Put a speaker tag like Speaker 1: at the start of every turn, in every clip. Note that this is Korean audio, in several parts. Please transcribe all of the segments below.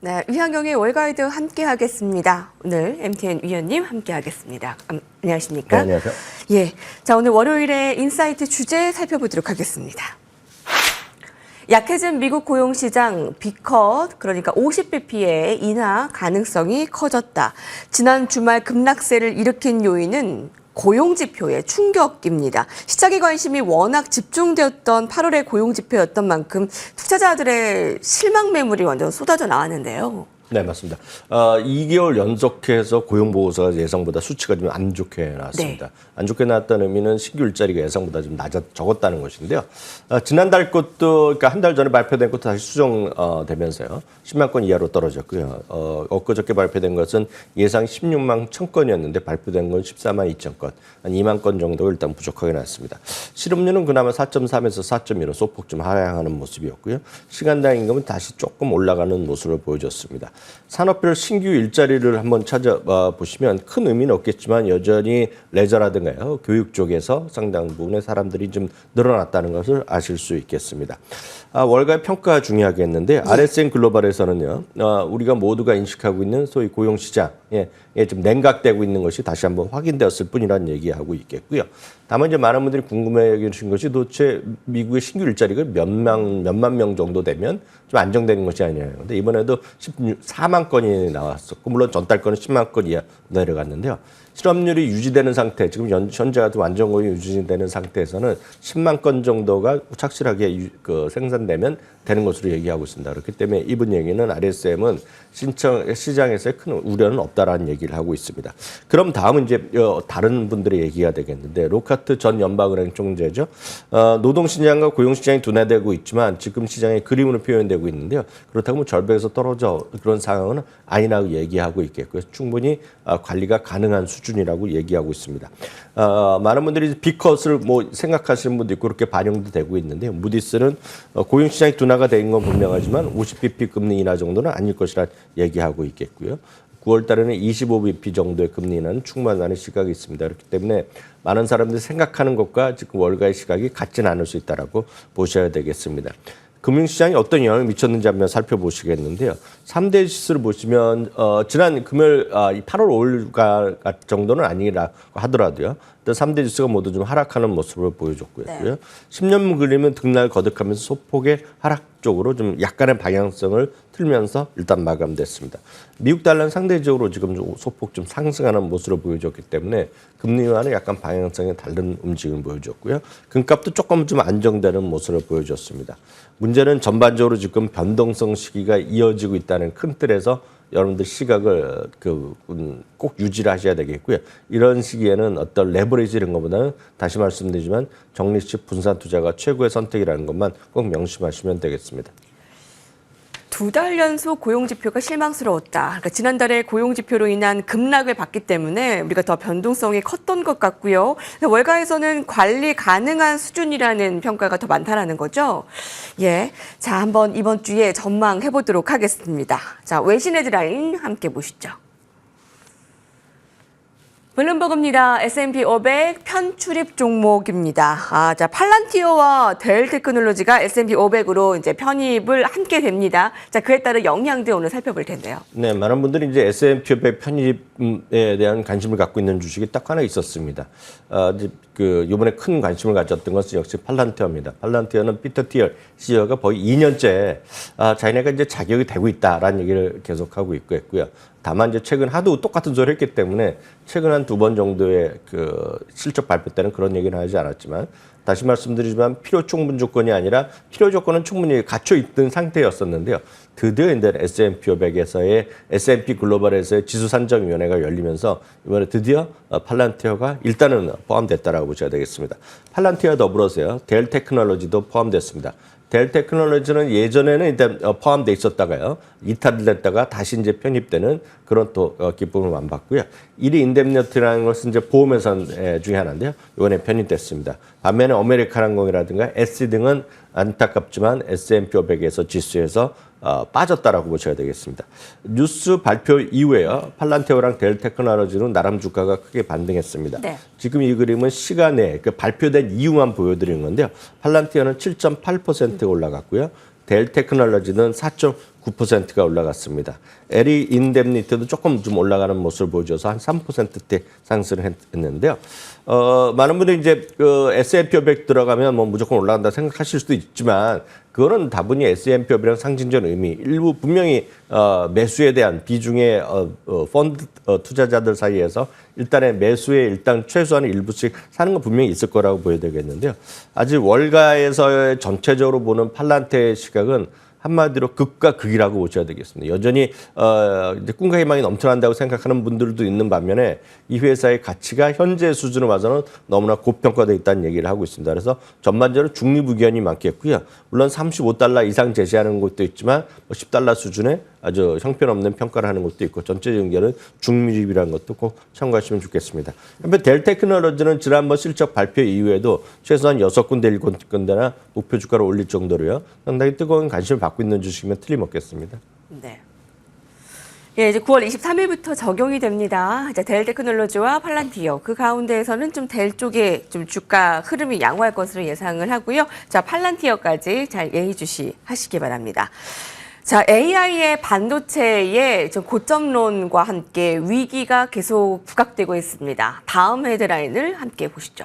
Speaker 1: 네, 위한경의 월가이드 함께 하겠습니다. 오늘 MTN 위원님 함께 하겠습니다. 안녕하십니까?
Speaker 2: 네, 안녕하세요.
Speaker 1: 예. 자, 오늘 월요일에 인사이트 주제 살펴보도록 하겠습니다. 약해진 미국 고용시장 B컷, 그러니까 50bp의 인하 가능성이 커졌다. 지난 주말 급락세를 일으킨 요인은 고용지표의 충격입니다. 시장의 관심이 워낙 집중되었던 8월의 고용지표였던 만큼 투자자들의 실망 매물이 완전 쏟아져 나왔는데요.
Speaker 2: 네, 맞습니다. 2개월 연속해서 고용보고서가 예상보다 수치가 좀 안 좋게 나왔습니다.
Speaker 1: 네.
Speaker 2: 안 좋게 나왔다는 의미는 신규 일자리가 예상보다 좀 적었다는 것인데요. 지난달 것도, 그러니까 한 달 전에 발표된 것도 다시 수정되면서요. 10만 건 이하로 떨어졌고요. 엊그저께 발표된 것은 예상 16만 1,000건이었는데 발표된 건 14만 2천 건, 한 2만 건 정도가 일단 부족하게 나왔습니다. 실업률은 그나마 4.3에서 4.1로 소폭 좀 하향하는 모습이었고요. 시간당 임금은 다시 조금 올라가는 모습을 보여줬습니다. 산업별 신규 일자리를 한번 찾아보시면 큰 의미는 없겠지만 여전히 레저라든가요, 교육 쪽에서 상당 부분의 사람들이 좀 늘어났다는 것을 아실 수 있겠습니다. 월가의 평가 중요하겠는데 RSM 글로벌에서는요, 우리가 모두가 인식하고 있는 소위 고용시장에 좀 냉각되고 있는 것이 다시 한번 확인되었을 뿐이라는 얘기하고 있겠고요. 다만 이제 많은 분들이 궁금해 계신 것이 도대체 미국의 신규 일자리가 몇만 명 정도 되면 좀 안정되는 것이 아니냐요. 근데 이번에도 14만 건이 나왔었고, 물론 전달 건은 10만 건 이하 내려갔는데요. 실업률이 유지되는 상태, 지금 현재도 안정고용이 유지되는 상태에서는 10만 건 정도가 착실하게 생산되면 되는 것으로 얘기하고 있습니다. 그렇기 때문에 이번 얘기는 RSM은 시장에서의 큰 우려는 없다라는 얘기를 하고 있습니다. 그럼 다음은 이제 다른 분들의 얘기가 되겠는데, 로카트 전 연방은행 총재죠. 노동시장과 고용시장이 둔화되고 있지만 지금 시장의 그림으로 표현되고 있는데요. 그렇다고 절벽에서 떨어져 그런 상황은 아니라고 얘기하고 있겠고요. 충분히 관리가 가능한 수준이라고 얘기하고 있습니다. 많은 분들이 B컷을 생각하시는 분도 있고 그렇게 반영도 되고 있는데요. 무디스는 고용시장이 둔화가 된 건 분명하지만 50bp 금리 인하 정도는 아닐 것이라 얘기하고 있겠고요. 9월 달에는 25bp 정도의 금리 인하는 충분하다는 시각이 있습니다. 그렇기 때문에 많은 사람들이 생각하는 것과 지금 월가의 시각이 같지는 않을 수 있다라고 보셔야 되겠습니다. 금융시장이 어떤 영향을 미쳤는지 한번 살펴보시겠는데요. 3대 지수를 보시면 지난 금요일 8월 5일 정도는 아니라고 하더라도요. 3대 지수가 모두 좀 하락하는 모습을 보여줬고요. 네. 10년 그림은 등날 거듭하면서 소폭의 하락 쪽으로 좀 약간의 방향성을 틀면서 일단 마감됐습니다. 미국 달러는 상대적으로 지금 소폭 좀 상승하는 모습을 보여줬기 때문에 금리와는 약간 방향성이 다른 움직임을 보여줬고요. 금값도 조금 좀 안정되는 모습을 보여줬습니다. 문제는 전반적으로 지금 변동성 시기가 이어지고 있다는 큰 틀에서 여러분들 시각을 꼭 유지를 하셔야 되겠고요. 이런 시기에는 어떤 레버리지 이런 것보다는 다시 말씀드리지만 적립식 분산 투자가 최고의 선택이라는 것만 꼭 명심하시면 되겠습니다.
Speaker 1: 2달 연속 고용지표가 실망스러웠다. 그러니까 지난달에 고용지표로 인한 급락을 봤기 때문에 우리가 더 변동성이 컸던 것 같고요. 월가에서는 관리 가능한 수준이라는 평가가 더 많다라는 거죠. 예, 자 한번 이번 주에 전망해 보도록 하겠습니다. 자, 외신 헤드라인 함께 보시죠. 블룸버그입니다. S&P 500 편출입 종목입니다. 자, 팔란티어와 델 테크놀로지가 S&P 500으로 이제 편입을 함께 됩니다. 자, 그에 따른 영향들 오늘 살펴볼 텐데요.
Speaker 2: 네, 많은 분들이 이제 S&P 500 편입에 대한 관심을 갖고 있는 주식이 딱 하나 있었습니다. 이번에 큰 관심을 가졌던 것은 역시 팔란티어입니다. 팔란티어는 피터 티얼 CEO가 거의 2년째 자기네가 이제 자격이 되고 있다라는 얘기를 계속하고 있고요. 다만 이제 최근 하도 똑같은 소리를 했기 때문에 최근 한 2번 정도의 실적 발표 때는 그런 얘기는 하지 않았지만, 다시 말씀드리지만 필요 충분 조건이 아니라 필요 조건은 충분히 갖춰 있던 상태였었는데요. 드디어 이제 S&P 500에서의 S&P 글로벌에서의 지수 산정위원회가 열리면서 이번에 드디어 팔란티어가 일단은 포함됐다라고 보셔야 되겠습니다. 팔란티어와 더불어서요, 델 테크놀로지도 포함됐습니다. 델 테크놀로지는 예전에는 일단 포함돼 있었다가요, 이탈됐다가 다시 이제 편입되는 그런 또 기쁨을 만봤고요. 1위 인뎀니티라는 것은 이제 보험회사 중에 하나인데요. 이번에 편입됐습니다. 반면에 아메리칸 항공이라든가 SC 등은 안타깝지만 S&P 500에서 지수에서 빠졌다라고 보셔야 되겠습니다. 뉴스 발표 이후에요, 팔란티어랑 델 테크놀로지는 나름 주가가 크게 반등했습니다. 네. 지금 이 그림은 시간에 발표된 이유만 보여드리는 건데요. 팔란티어는 7.8% 올라갔고요. 델 테크놀로지는 9%가 올라갔습니다. 에리 인뎀니티도 조금 좀 올라가는 모습을 보여줘서 한 3%대 상승을 했는데요. 많은 분들이 이제 그 S&P 500 들어가면 뭐 무조건 올라간다 생각하실 수도 있지만 그거는 다분히 S&P 500이랑 상징적 의미, 일부 분명히 매수에 대한 비중의 펀드 투자자들 사이에서 일단의 매수에 일단 최소한 일부씩 사는 건 분명히 있을 거라고 보여야 되겠는데요. 아직 월가에서 전체적으로 보는 팔란테의 시각은 한마디로 극과 극이라고 보셔야 되겠습니다. 여전히 이제 꿈과 희망이 넘쳐난다고 생각하는 분들도 있는 반면에 이 회사의 가치가 현재 수준으로 봐서는 너무나 고평가되어 있다는 얘기를 하고 있습니다. 그래서 전반적으로 중립 의견이 많겠고요. 물론 $35 이상 제시하는 곳도 있지만 $10 수준의 아주 형편없는 평가를 하는 것도 있고 전체적인 의견은 중립이라는 것도 꼭 참고하시면 좋겠습니다. 한편 델 테크놀로지는 지난번 실적 발표 이후에도 최소한 6군데, 7군데나 목표 주가를 올릴 정도로요. 상당히 뜨거운 관심을 받고 있는 주식이면 틀림없겠습니다.
Speaker 1: 네. 예, 이제 9월 23일부터 적용이 됩니다. 이제 델 테크놀로지와 팔란티어 그 가운데에서는 좀 델 쪽에 좀 주가 흐름이 양호할 것으로 예상을 하고요. 자, 팔란티어까지 잘 예의주시하시기 바랍니다. 자, AI의 반도체의 좀 고점론과 함께 위기가 계속 부각되고 있습니다. 다음 헤드라인을 함께 보시죠.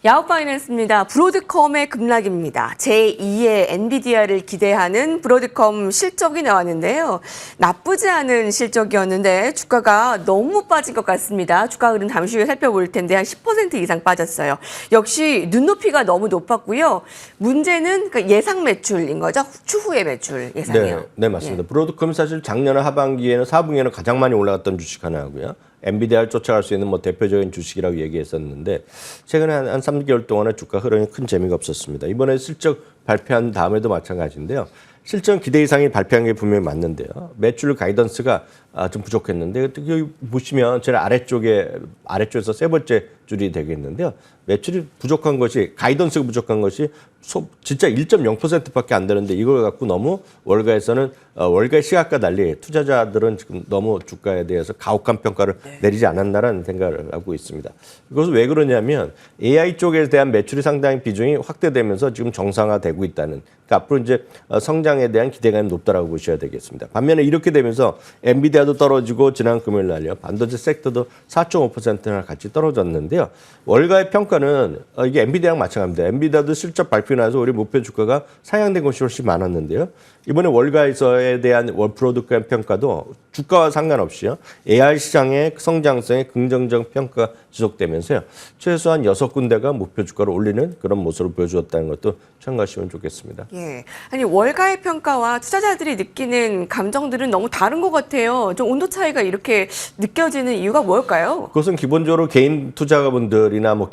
Speaker 1: 야후파이낸스입니다. 브로드컴의 급락입니다. 제2의 엔비디아를 기대하는 브로드컴 실적이 나왔는데요. 나쁘지 않은 실적이었는데 주가가 너무 빠진 것 같습니다. 주가 흐름 잠시 후에 살펴볼 텐데 한 10% 이상 빠졌어요. 역시 눈높이가 너무 높았고요. 문제는 그 예상 매출인 거죠. 추후의 매출 예상이요.
Speaker 2: 네, 맞습니다. 브로드컴이 사실 작년 하반기에는 4분기에는 가장 많이 올라갔던 주식 하나고요. 엔비디아를 쫓아갈 수 있는 뭐 대표적인 주식이라고 얘기했었는데 최근에 한 3개월 동안의 주가 흐름이 큰 재미가 없었습니다. 이번에 실적 발표한 다음에도 마찬가지인데요. 실적 기대 이상이 발표한 게 분명히 맞는데요. 매출 가이던스가 좀 부족했는데 여기 보시면 제일 아래쪽에서 세 번째 줄이 되겠는데요. 매출이 부족한 것이 가이던스가 부족한 것이 진짜 1.0%밖에 안 되는데 이걸 갖고 너무 월가에서는 월가의 시각과 달리 투자자들은 지금 너무 주가에 대해서 가혹한 평가를 내리지 않았나라는 생각을 하고 있습니다. 이것은 왜 그러냐면 AI 쪽에 대한 매출이 상당히 비중이 확대되면서 지금 정상화되고 있다는 그러니까 앞으로 이제 성장에 대한 기대감이 높다라고 보셔야 되겠습니다. 반면에 이렇게 되면서 엔비디아도 떨어지고 지난 금요일 날요 반도체 섹터도 4.5%나 같이 떨어졌는데요. 월가의 평가는 이게 엔비디아랑 마찬가지입니다. 엔비디아도 실적 발표 나서 우리 목표 주가가 상향된 것이 훨씬 많았는데요. 이번에 월가에서에 대한 월프로드컴 평가도 주가와 상관없이요. AI 시장의 성장성에 긍정적 평가가 지속되면서요. 최소한 6군데가 목표 주가를 올리는 그런 모습을 보여주었다는 것도 참고하시면 좋겠습니다.
Speaker 1: 예, 아니 월가의 평가와 투자자들이 느끼는 감정들은 너무 다른 것 같아요. 좀 온도 차이가 이렇게 느껴지는 이유가 뭘까요?
Speaker 2: 그것은 기본적으로 개인 투자가분들이나 뭐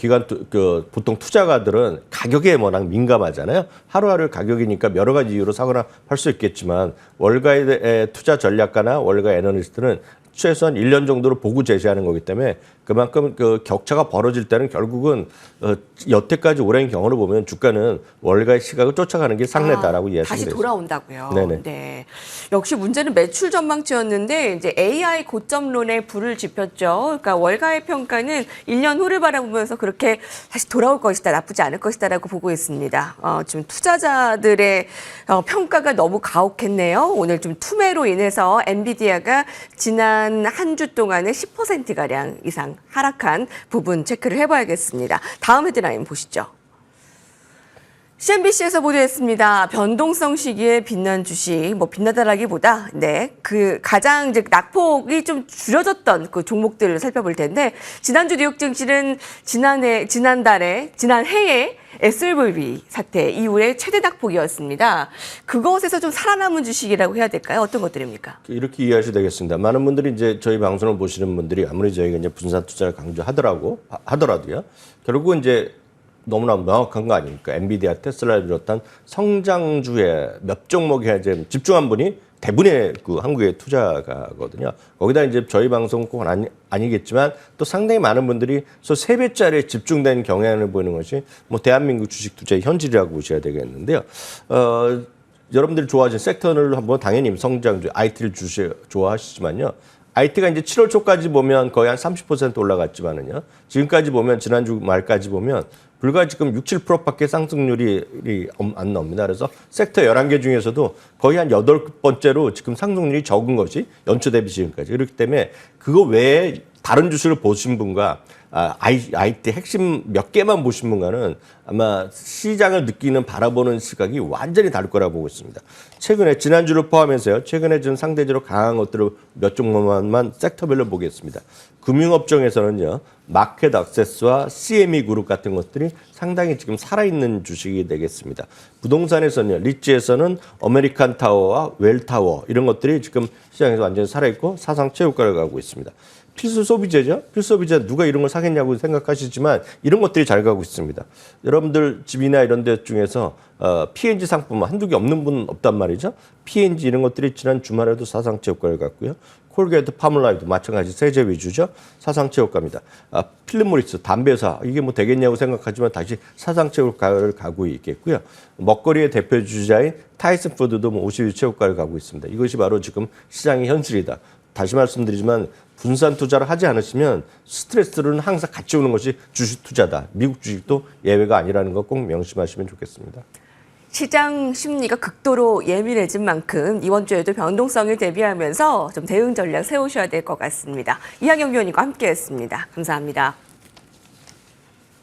Speaker 2: 보통 투자가들은 가격에 워낙 민감하잖아요. 하루하루 가격이니까 여러 가지 이유로 사거나 팔 수 있겠지만 월가의 투자 전략가나 월가 애널리스트는 최소한 1년 정도로 보고 제시하는 거기 때문에 그만큼 그 격차가 벌어질 때는 결국은 여태까지 오랜 경험을 보면 주가는 월가의 시각을 쫓아가는 게 상례다라고 이해하시면
Speaker 1: 다시
Speaker 2: 되겠습니다.
Speaker 1: 돌아온다고요.
Speaker 2: 네네.
Speaker 1: 네. 역시 문제는 매출 전망치였는데 이제 AI 고점론에 불을 지폈죠. 그러니까 월가의 평가는 1년 후를 바라보면서 그렇게 다시 돌아올 것이다, 나쁘지 않을 것이다라고 보고 있습니다. 지금 투자자들의 평가가 너무 가혹했네요. 오늘 좀 투매로 인해서 엔비디아가 지난 한 주 동안에 10%가량 이상 하락한 부분 체크를 해봐야겠습니다. 다음 헤드라인 보시죠. CNBC에서 보도했습니다. 변동성 시기에 빛난 주식, 뭐 빛나다라기보다 그 가장 이제 낙폭이 좀 줄여졌던 그 종목들을 살펴볼 텐데 지난주 뉴욕 증시는 지난해에 SLVB 사태 이후에 최대 낙폭이었습니다. 그것에서 좀 살아남은 주식이라고 해야 될까요? 어떤 것들입니까?
Speaker 2: 이렇게 이해하셔도 되겠습니다. 많은 분들이 이제 저희 방송을 보시는 분들이 아무리 저희가 이제 분산 투자를 하더라도요. 결국은 이제 너무나 명확한 거 아닙니까? 엔비디아, 테슬라를 비롯한 성장주의 몇 종목에 이제 집중한 분이 대부분의 그 한국의 투자가거든요. 거기다 이제 저희 방송 꼭 아니겠지만 또 상당히 많은 분들이 3배짜리에 집중된 경향을 보이는 것이 뭐 대한민국 주식 투자의 현실이라고 보셔야 되겠는데요. 여러분들이 좋아하시는 섹터를 한번 당연히 성장주, IT를 좋아하시지만요. IT가 이제 7월 초까지 보면 거의 한 30% 올라갔지만은요. 지금까지 보면 지난주 말까지 보면 불과 지금 6, 7%밖에 상승률이 안 나옵니다. 그래서 섹터 11개 중에서도 거의 한 8번째로 지금 상승률이 적은 것이 연초 대비 지금까지. 그렇기 때문에 그거 외에 다른 주식을 보신 분과 IT 핵심 몇 개만 보신 분과는 아마 시장을 느끼는 바라보는 시각이 완전히 다를 거라고 보고 있습니다. 최근에 지난주를 포함해서요. 최근에 좀 상대적으로 강한 것들을 몇 종목만 섹터별로 보겠습니다. 금융업종에서는요. 마켓 액세스와 CME 그룹 같은 것들이 상당히 지금 살아있는 주식이 되겠습니다. 부동산에서는요. 리츠에서는 아메리칸 타워와 웰타워 이런 것들이 지금 시장에서 완전히 살아있고 사상 최고가를 가고 있습니다. 필수 소비재죠. 필수 소비재 누가 이런 걸 사겠냐고 생각하시지만 이런 것들이 잘 가고 있습니다. 여러분들 집이나 이런 데 중에서 P&G 상품 한두 개 없는 분은 없단 말이죠. P&G 이런 것들이 지난 주말에도 사상 최고가를 갔고요. 콜게이트, 파물라이도 마찬가지 세제 위주죠. 사상 최고가입니다. 필립 모리스 담배사 이게 뭐 되겠냐고 생각하지만 다시 사상 최고가를 가고 있겠고요. 먹거리의 대표 주자인 타이슨 푸드도 뭐 50일 최고가를 가고 있습니다. 이것이 바로 지금 시장의 현실이다. 다시 말씀드리지만 분산 투자를 하지 않으시면 스트레스는 항상 같이 오는 것이 주식 투자다. 미국 주식도 예외가 아니라는 거 꼭 명심하시면 좋겠습니다.
Speaker 1: 시장 심리가 극도로 예민해진 만큼 이번 주에도 변동성을 대비하면서 좀 대응 전략 세우셔야 될 것 같습니다. 이학영 위원님과 함께했습니다. 감사합니다.